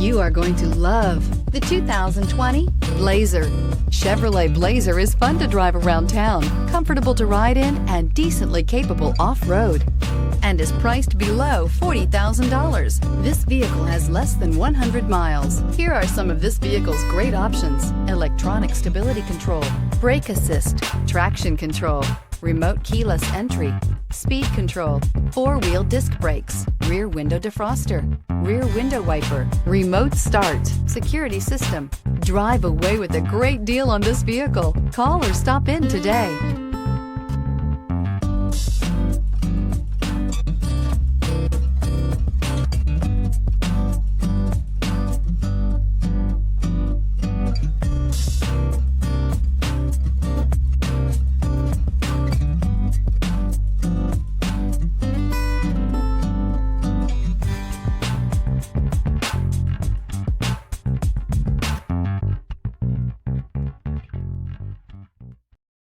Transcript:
You are going to love the 2020 Blazer. Chevrolet Blazer is fun to drive around town, comfortable to ride in, and decently capable off-road, and is priced below $40,000. This vehicle has less than 100 miles. Here are some of this vehicle's great options: electronic stability control, brake assist, traction control, remote keyless entry, speed control, four-wheel disc brakes, rear window defroster, rear window wiper, remote start, security system. Drive away with a great deal on this vehicle. Call or stop in today.